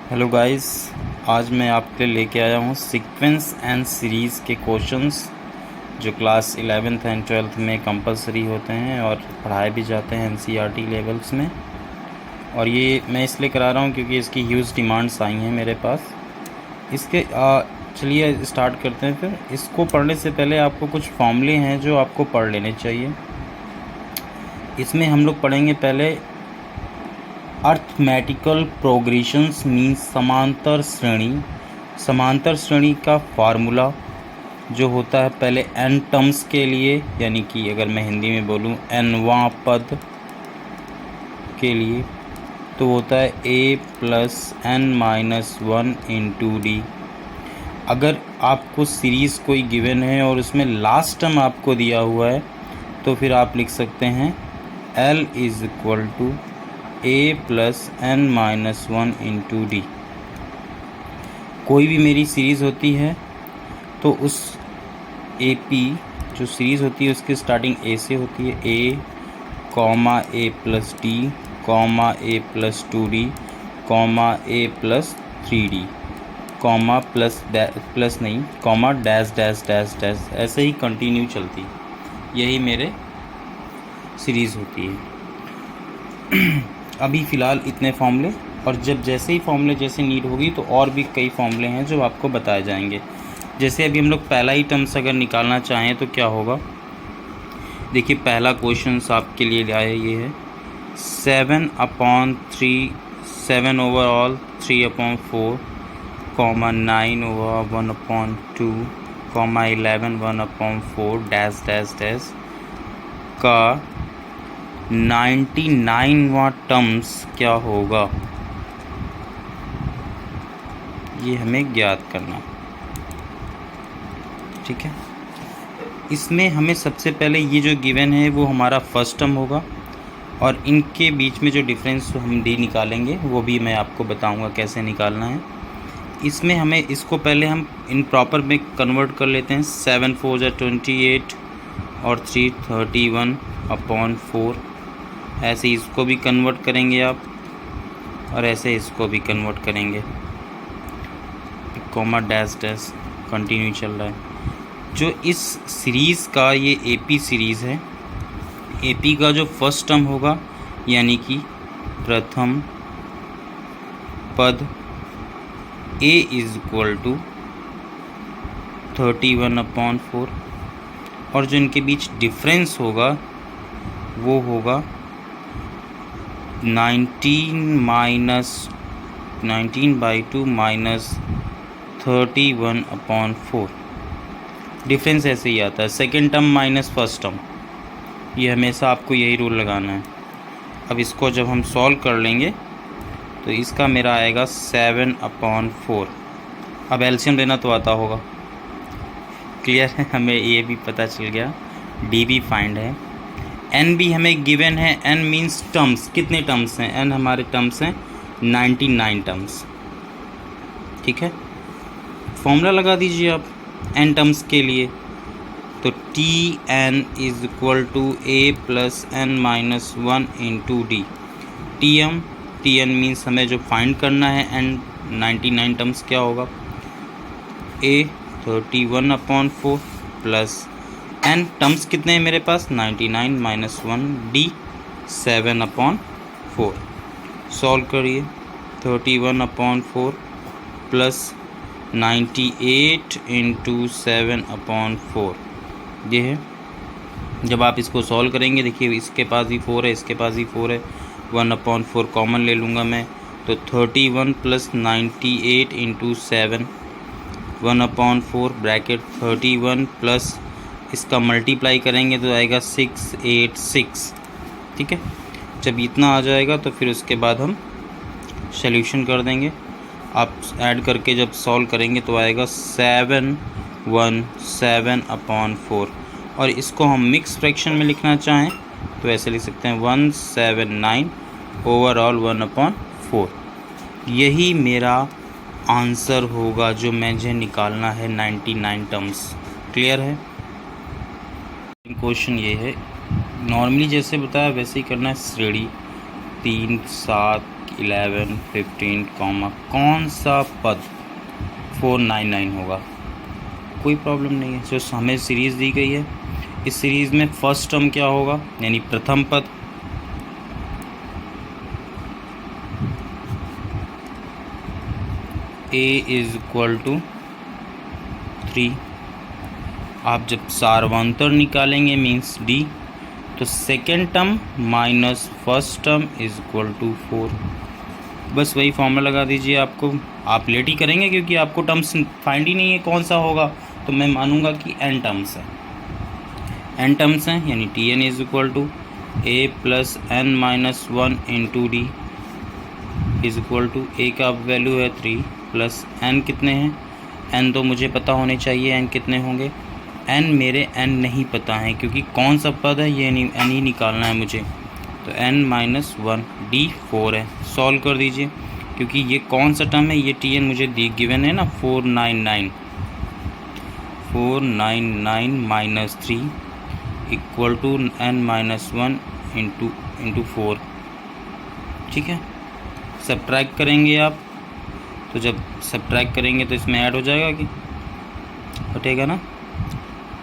Hello guys, आज मैं आपके लिए लेके आया हूँ सीक्वेंस एंड सीरीज़ के क्वेश्चंस जो क्लास 11th एंड 12th में कंपलसरी होते हैं और पढ़ाए भी जाते हैं एनसीईआरटी लेवल्स में। और ये मैं इसलिए करा रहा हूँ क्योंकि इसकी ह्यूज डिमांड्स आई हैं मेरे पास। इसके चलिए स्टार्ट करते हैं। फिर इसको पढ़ने से पहले आपको कुछ फॉर्मूले हैं जो आपको पढ़ लेने चाहिए। इसमें हम लोग पढ़ेंगे पहले अर्थमेटिकल प्रोग्रेशंस मीन्स समांतर श्रेणी। समांतर श्रेणी का फार्मूला जो होता है पहले n टर्म्स के लिए, यानी कि अगर मैं हिंदी में बोलूँ nवां पद के लिए, तो होता है a plus n minus 1 into D. अगर आपको सीरीज़ कोई गिवन है और उसमें लास्ट टर्म आपको दिया हुआ है तो फिर आप लिख सकते हैं l is equal to a plus n minus 1 into d. कोई भी मेरी सीरीज़ होती है तो उस ए पी जो सीरीज़ होती है उसकी स्टार्टिंग ए से होती है, a comma a plus D comma a plus 2d comma a plus 3d comma plus नहीं comma dash dash dash dash, ऐसे ही कंटिन्यू चलती है। यही मेरे सीरीज़ होती है। अभी फ़िलहाल इतने फॉर्मूले, और जब जैसे ही फॉर्मूले जैसे नीड होगी तो और भी कई फॉर्मूले हैं जो आपको बताए जाएंगे। जैसे अभी हम लोग पहला ही टर्म्स अगर निकालना चाहें तो क्या होगा, देखिए पहला क्वेश्चन आपके लिए आया ये है 7/3 7 overall 3/4 comma 9 over 1/2 comma 11 1/4 dash dash dash का 99वां टर्म्स क्या होगा, ये हमें ज्ञात करना। ठीक है, इसमें हमें सबसे पहले ये जो गिवन है वो हमारा फर्स्ट टर्म होगा और इनके बीच में जो डिफरेंस हम डी निकालेंगे वो भी मैं आपको बताऊंगा कैसे निकालना है। इसमें हमें इसको पहले हम इन प्रॉपर में कन्वर्ट कर लेते हैं। 7 4 28 और 3 31/4, ऐसे इसको भी कन्वर्ट करेंगे आप और ऐसे इसको भी कन्वर्ट करेंगे। कॉमा डैश डैश कंटिन्यू चल रहा है। जो इस सीरीज़ का ये एपी सीरीज़ है, एपी का जो फर्स्ट टर्म होगा यानी कि प्रथम पद a इज़ इक्वल टू 31/4 और जो इनके बीच डिफरेंस होगा वो होगा 19/2 माइनस 31/4। डिफरेंस ऐसे ही आता है, second term minus first term, ये हमेशा आपको यही रूल लगाना है। अब इसको जब हम सॉल्व कर लेंगे तो इसका मेरा आएगा 7/4। अब एलसीएम लेना तो आता होगा, क्लियर है, हमें ये भी पता चल गया। डी भी फाइंड है। एन भी हमें गिवन है। एन मीन्स टर्म्स, कितने टर्म्स हैं, एन हमारे टर्म्स हैं 99 टर्म्स। ठीक है, फॉर्मूला लगा दीजिए आप एन टर्म्स के लिए, तो T N is equal to a plus n minus 1 into d. T n means हमें जो फाइंड करना है एन 99 टर्म्स क्या होगा, ए 31/4 प्लस एन टर्म्स कितने हैं मेरे पास 99 माइनस 1 डी 7/4। सॉल्व करिए, 31/4 प्लस 98 इंटू 7/4 ये है। जब आप इसको सॉल्व करेंगे, देखिए इसके पास भी 4 है, इसके पास भी 4 है, 1/4 कॉमन ले लूँगा मैं, तो 31 प्लस 98 इंटू 7 1/4 ब्रैकेट 31 प्लस इसका मल्टीप्लाई करेंगे तो आएगा 686। ठीक है, जब इतना आ जाएगा तो फिर उसके बाद हम सॉल्यूशन कर देंगे। आप ऐड करके जब सॉल्व करेंगे तो आएगा 717/4, और इसको हम मिक्स फ्रैक्शन में लिखना चाहें तो ऐसे लिख सकते हैं 179 ओवरऑल 1/4। यही मेरा आंसर होगा जो मुझे निकालना है 99 टर्म्स। क्लियर है। क्वेश्चन ये है, नॉर्मली जैसे बताया वैसे ही करना है। श्रेणी 3, 7, 11, 15 कॉमा कौन सा पद 499 होगा? कोई प्रॉब्लम नहीं है। जो हमें सीरीज़ दी गई है, इस सीरीज़ में फर्स्ट टर्म क्या होगा, यानी प्रथम पद, a इज इक्वल टू 3। आप जब सार्वंतर निकालेंगे मीन्स d, तो second term minus first term is equal to 4। बस वही फॉर्मूला लगा दीजिए। आपको आप लेट ही करेंगे क्योंकि आपको टर्म्स फाइंड ही नहीं है कौन सा होगा, तो मैं मानूंगा कि n टर्म्स है, n टर्म्स हैं, यानी Tn is equal to a plus n minus 1 into d is equal to a का वैल्यू है 3 प्लस n कितने हैं, n तो मुझे पता होने चाहिए, n कितने होंगे, n मेरे n नहीं पता है क्योंकि कौन सा पद है ये नहीं, n ही निकालना है मुझे, तो n माइनस 1 d 4 है। सॉल्व कर दीजिए क्योंकि ये कौन सा टर्म है, ये Tn मुझे गिवन है ना 499 minus 3 equal to n minus 1 into 4। ठीक है, सब्ट्रैक्ट करेंगे आप, तो जब सब्ट्रैक्ट करेंगे तो इसमें ऐड हो जाएगा कि हटेगा ना,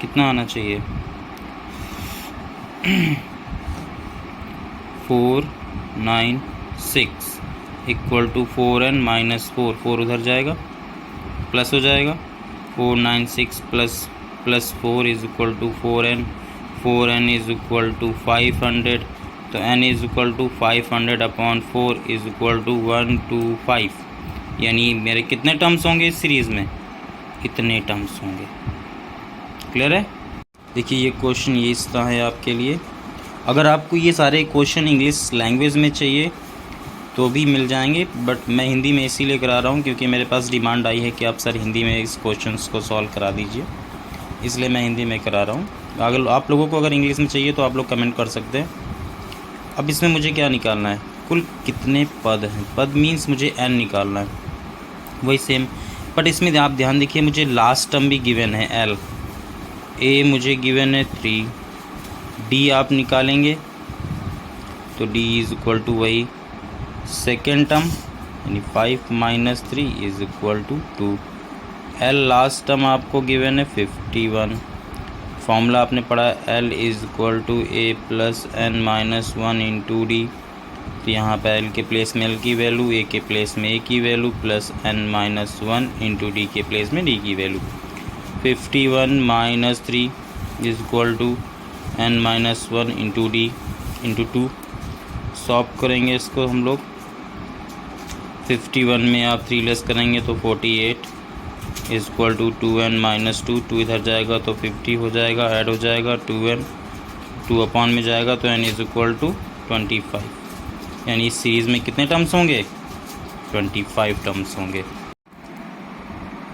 कितना आना चाहिए 496 इक्वल टू 4n माइनस 4 उधर जाएगा, प्लस हो जाएगा 496 plus 4 is equal to 4n is equal to 500, तो n is equal to 500 upon 4 is equal to 125, यानी मेरे कितने टर्म्स होंगे इस सीरीज़ में, इतने टर्म्स होंगे। क्लियर है? देखिए ये क्वेश्चन ये इस तरह है आपके लिए। अगर आपको ये सारे क्वेश्चन इंग्लिश लैंग्वेज में चाहिए तो भी मिल जाएंगे, बट मैं हिंदी में इसीलिए करा रहा हूँ क्योंकि मेरे पास डिमांड आई है कि आप सर हिंदी में इस क्वेश्चंस को सॉल्व करा दीजिए, इसलिए मैं हिंदी में करा रहा हूँ। अगर आप लोगों को अगर इंग्लिश में चाहिए तो आप लोग कमेंट कर सकते हैं। अब इसमें मुझे क्या निकालना है, कुल कितने पद हैं, पद मीन्स मुझे n निकालना है, वही सेम, बट इसमें आप ध्यान देखिए मुझे लास्ट टर्म भी गिवन है l, a मुझे गिवन है 3, d आप निकालेंगे तो d इज़ इक्वल टू वही सेकेंड टर्म यानी 5 minus 3 is equal to 2, l last term आपको गिवन है 51। फॉर्मूला आपने पढ़ा l is equal to a plus n minus 1 into d, तो यहाँ पे l के प्लेस में l की वैल्यू, a के प्लेस में a की value plus n minus 1 into d के प्लेस में d की value. 51 minus 3 is equal to n minus 1 into d into 2। Solve करेंगे इसको हम लोग, 51 में आप 3 लेस करेंगे तो 48 is equal to 2n minus 2 इधर जाएगा तो 50 हो जाएगा, ऐड हो जाएगा 2n, 2 अपॉन में जाएगा तो n इज इक्वल टू 25, यानी इस सीरीज़ में कितने टर्म्स होंगे, 25 टर्म्स होंगे।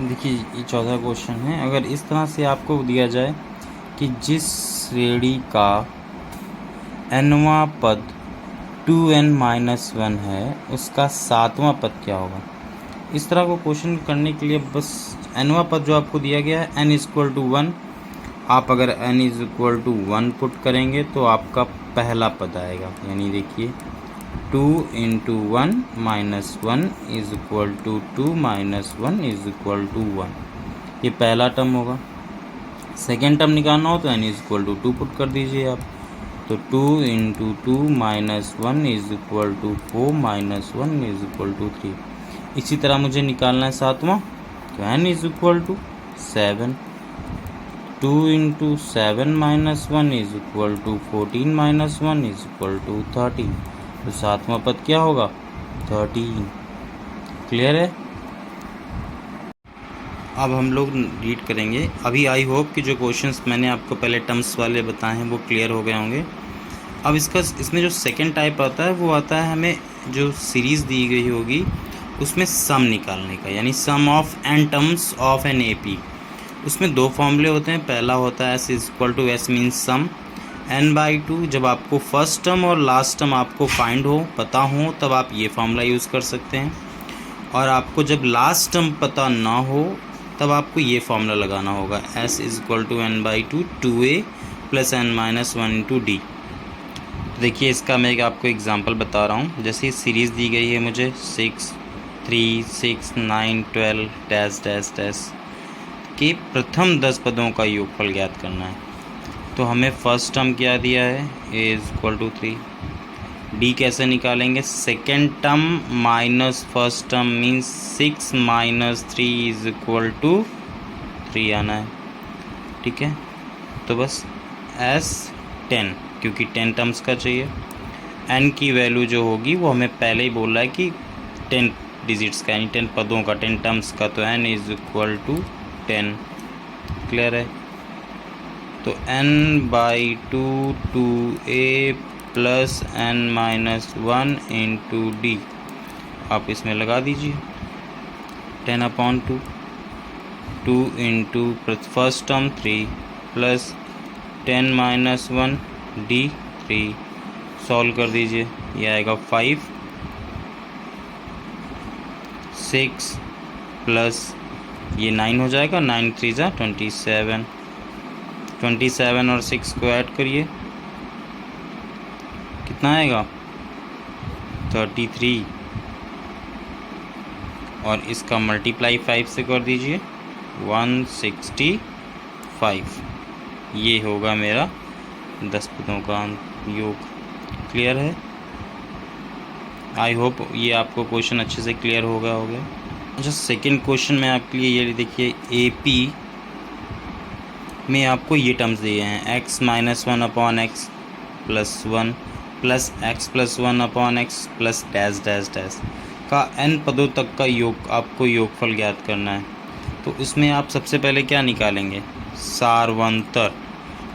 देखिए ये 14 क्वेश्चन है। अगर इस तरह से आपको दिया जाए कि जिस श्रेणी का nवां पद 2n माइनस 1 है उसका 7वां पद क्या होगा, इस तरह को क्वेश्चन करने के लिए बस nवां पद जो आपको दिया गया है n इज इक्वल टू 1, आप अगर n is equal to 1 put करेंगे तो आपका पहला पद आएगा, यानी देखिए 2 into 1 minus 1 is equal to 2 minus 1 is equal to 1, ये पहला टर्म होगा। सेकेंड टर्म निकालना हो तो n is equal to 2 put कर दीजिए आप, तो 2 into 2 minus 1 is equal to 4 minus 1 is equal to 3। इसी तरह मुझे निकालना है 7वां, तो n is equal to 7, 2 into 7 minus 1 is equal to 14 minus 1 is equal to 13, तो 7वां पद क्या होगा 13। क्लियर है? अब हम लोग रीड करेंगे। अभी आई होप कि जो क्वेश्चंस मैंने आपको पहले टर्म्स वाले बताए हैं वो क्लियर हो गए होंगे। अब इसमें जो सेकंड टाइप आता है वो आता है हमें जो सीरीज़ दी गई होगी उसमें सम निकालने का, यानी sum of n terms of an AP. उसमें दो फॉर्मूले होते हैं, पहला होता है S is equal to S means sum n/2। जब आपको फर्स्ट टर्म और लास्ट टर्म आपको फाइंड हो, पता हो, तब आप ये फार्मूला यूज़ कर सकते हैं, और आपको जब लास्ट टर्म पता ना हो तब आपको ये फार्मूला लगाना होगा s is equal to n/2 2a plus n minus 1 into d. देखिए इसका मैं एक आपको एग्जांपल बता रहा हूँ। जैसे सीरीज़ दी गई है मुझे 6, 3, 6, 9, 12 डैश डैश डैश के प्रथम 10 पदों का योगफल ज्ञात करना है। तो हमें फर्स्ट टर्म क्या दिया है, a is equal to 3। D कैसे निकालेंगे, second term minus first term means 6 minus 3 is equal to 3 आना है। ठीक है, तो बस एस 10, क्योंकि 10 टर्म्स का चाहिए। एन की वैल्यू जो होगी वो हमें पहले ही बोल रहा है कि 10 डिजिट्स का, यानी 10 पदों का, 10 टर्म्स का, तो n is equal to 10। Clear है। तो n by 2 2a plus n minus 1 into d आप इसमें लगा दीजिए। 10/2 2 into first term 3 plus 10 minus 1 d 3, solve कर दीजिए। यह आएगा 5 6 प्लस ये 9 हो जाएगा, 9 3 ज़ा 27, 27 और 6 को ऐड करिए, कितना आएगा 33, और इसका मल्टीप्लाई 5 से कर दीजिए 165। ये होगा मेरा 10 पदों का योग। क्लियर है। आई होप ये आपको क्वेश्चन अच्छे से क्लियर हो गया। अच्छा, सेकंड क्वेश्चन में आपके लिए ये देखिए, एपी में आपको ये टर्म्स दिए हैं, x minus 1/x plus 1 plus x plus 1/x plus dash dash dash का n पदों तक का योग, आपको योगफल ज्ञात करना है। तो इसमें आप सबसे पहले क्या निकालेंगे, सारवंतर।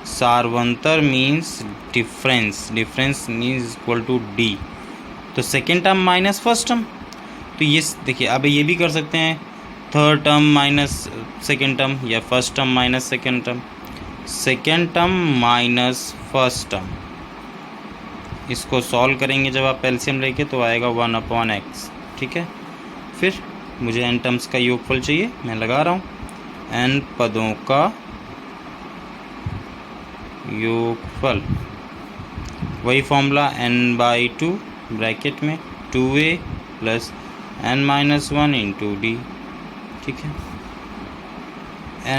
सारवंतर means difference, difference means equal to D. तो second term minus first term, तो ये देखिए अब ये भी कर सकते हैं, third term minus second term या first term minus second term, second term minus first term. इसको सॉल्व करेंगे जब आप एलसीएम लेके तो आएगा 1/x। ठीक है, फिर मुझे n टर्म्स का योगफल चाहिए, मैं लगा रहा हूँ n पदों का योगफल, वही फॉर्मूला n/2 ब्रैकेट में 2a plus n minus 1 into D. ठीक है,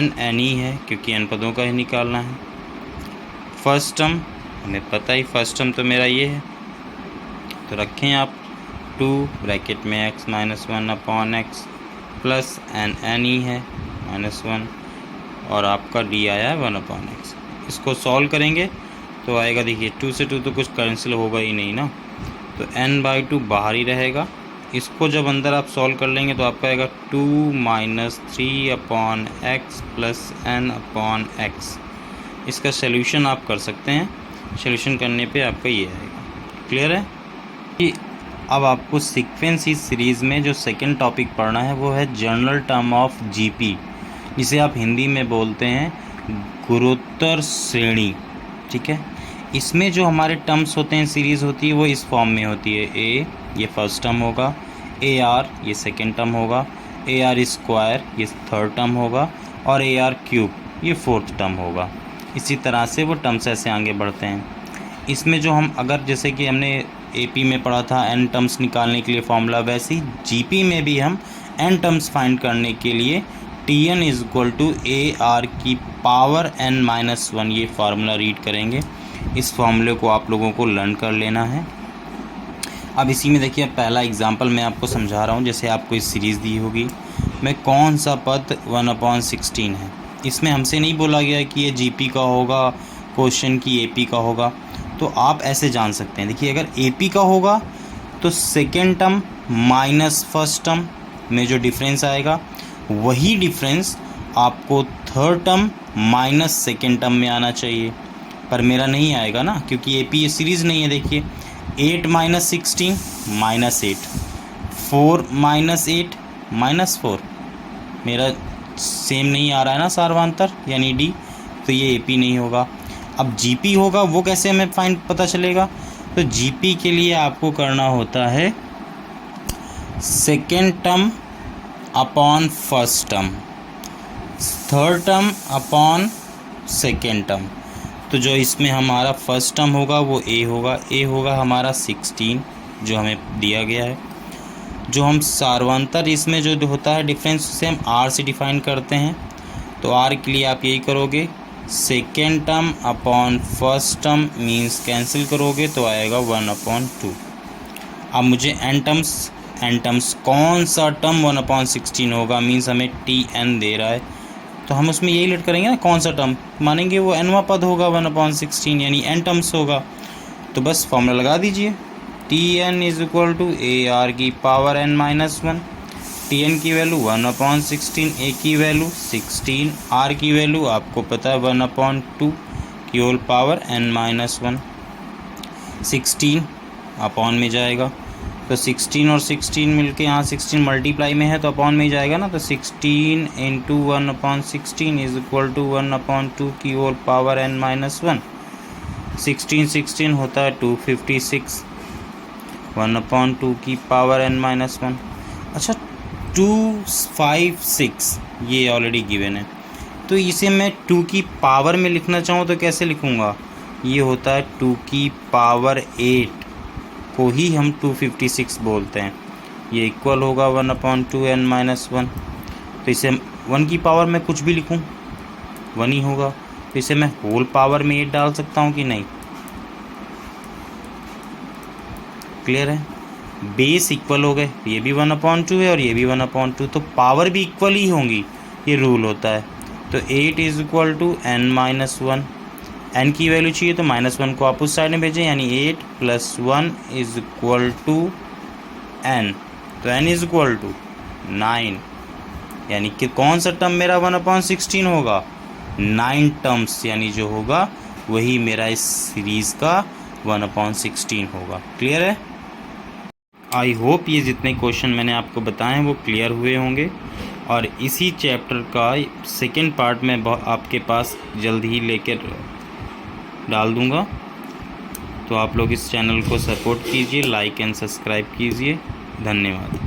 n ही है क्योंकि n पदों का ही निकालना है। फर्स्ट टर्म हमें पता ही, फर्स्ट टर्म तो मेरा ये है, तो रखें आप 2 ब्रैकेट में x minus 1/x plus n ही है -1, और आपका d आया है 1/x। इसको सॉल्व करेंगे तो आएगा, देखिए 2 से 2 तो कुछ कैंसिल होगा ही नहीं ना, तो n/2 बाहर ही रहेगा। इसको जब अंदर आप सॉल्व कर लेंगे तो आपका आएगा 2 माइनस 3/x प्लस n/x। इसका सॉल्यूशन आप कर सकते हैं, सॉल्यूशन करने पे आपका ये आएगा। क्लियर है कि अब आपको सीक्वेंस इस सीरीज़ में जो सेकंड टॉपिक पढ़ना है वो है जनरल टर्म ऑफ जीपी, जिसे आप हिंदी में बोलते हैं गुणोत्तर श्रेणी। ठीक है, इसमें जो हमारे टर्म्स होते हैं, सीरीज़ होती है, वो इस फॉर्म में होती है। ए ये फर्स्ट टर्म होगा, ए आर ये सेकेंड टर्म होगा, ए आर स्क्वायर ये थर्ड टर्म होगा, और ए आर क्यूब ये फोर्थ टर्म होगा। इसी तरह से वो टर्म्स ऐसे आगे बढ़ते हैं। इसमें जो हम अगर जैसे कि हमने एपी में पढ़ा था एन टर्म्स निकालने के लिए फॉर्मूला, वैसे ही जीपी में भी हम एन टर्म्स फाइंड करने के लिए T N is equal to A R की पावर n-1 ये फार्मूला रीड करेंगे। इस फार्मूले को आप लोगों को लर्न कर लेना है। अब इसी में देखिए पहला एग्जांपल मैं आपको समझा रहा हूँ। जैसे आपको इस सीरीज़ दी होगी, मैं कौन सा पद 1/16 है, इसमें हमसे नहीं बोला गया कि ये जीपी का होगा क्वेश्चन की एपी का होगा, तो आप ऐसे जान सकते हैं। देखिए अगर एपी का होगा तो second term minus first term में जो डिफरेंस आएगा, वही डिफरेंस आपको third term minus second term में आना चाहिए, पर मेरा नहीं आएगा ना, क्योंकि एपी ये सीरीज़ नहीं है। देखिए 8 माइनस 16 -8, 4 माइनस 8 -4, मेरा सेम नहीं आ रहा है ना सारवांतर यानी डी, तो ये एपी नहीं होगा। अब जीपी होगा, वो कैसे हमें फाइंड पता चलेगा, तो जीपी के लिए आपको करना होता है second term upon first term, third term upon second term, तो जो इसमें हमारा फर्स्ट टर्म होगा वो ए होगा हमारा 16 जो हमें दिया गया है। जो हम सार्वंतर इसमें जो होता है डिफरेंस उसे हम आर से डिफाइन करते हैं। तो आर के लिए आप यही करोगे, second term upon first term means cancel करोगे तो आएगा 1/2। अब मुझे एन टर्म्स कौन सा टर्म 1/16 होगा, मीन्स हमें टी एन दे रहा है तो हम उसमें यही लेट करेंगे ना, कौन सा टर्म मानेंगे वो एनवा पद होगा 1/16 यानी एन टर्म्स होगा। तो बस फॉर्मूला लगा दीजिए, T N is equal to A R की power n minus 1। T N की वैल्यू 1/16, ए की वैल्यू 16, आर की वैल्यू आपको पता है 1/2 की whole power n minus 1। 16 upon में जाएगा तो 16 और 16 मिलके यहाँ 16 मल्टीप्लाई में है तो अपॉन में ही जाएगा ना, तो 16 इंटू 1/16 इज इक्वल टू 1/2 की होल पावर n माइनस 1। 16 होता है 256, 1/2 की पावर n माइनस 1। अच्छा 256 ये ऑलरेडी गिवन है, तो इसे मैं 2 की पावर में लिखना चाहूँ तो कैसे लिखूँगा, ये होता है 2 की पावर 8 को ही हम 256 बोलते हैं। ये इक्वल होगा 1/2 n माइनस 1। तो इसे 1 की पावर में कुछ भी लिखूं 1 ही होगा, तो इसे मैं होल पावर में 8 डाल सकता हूं कि नहीं। क्लियर है, बेस इक्वल हो गए, ये भी 1/2 है और ये भी 1/2, तो पावर भी इक्वल ही होंगी, ये रूल होता है। तो 8 is equal to n minus 1। n की वैल्यू चाहिए तो -1 को आप उस साइड में भेजें, यानी 8 + 1 इज इक्वल टू n। तो n इज इक्वल टू 9, यानी कि कौन सा टर्म मेरा 1/16 होगा, 9 टर्म्स, यानी जो होगा वही मेरा इस सीरीज़ का 1/16 होगा। क्लियर है, आई होप ये जितने क्वेश्चन मैंने आपको बताए हैं वो क्लियर हुए होंगे, और इसी चैप्टर का सेकेंड पार्ट मैं आपके पास जल्द ही लेकर डाल दूंगा। तो आप लोग इस चैनल को सपोर्ट कीजिए, लाइक एंड सब्सक्राइब कीजिए। धन्यवाद।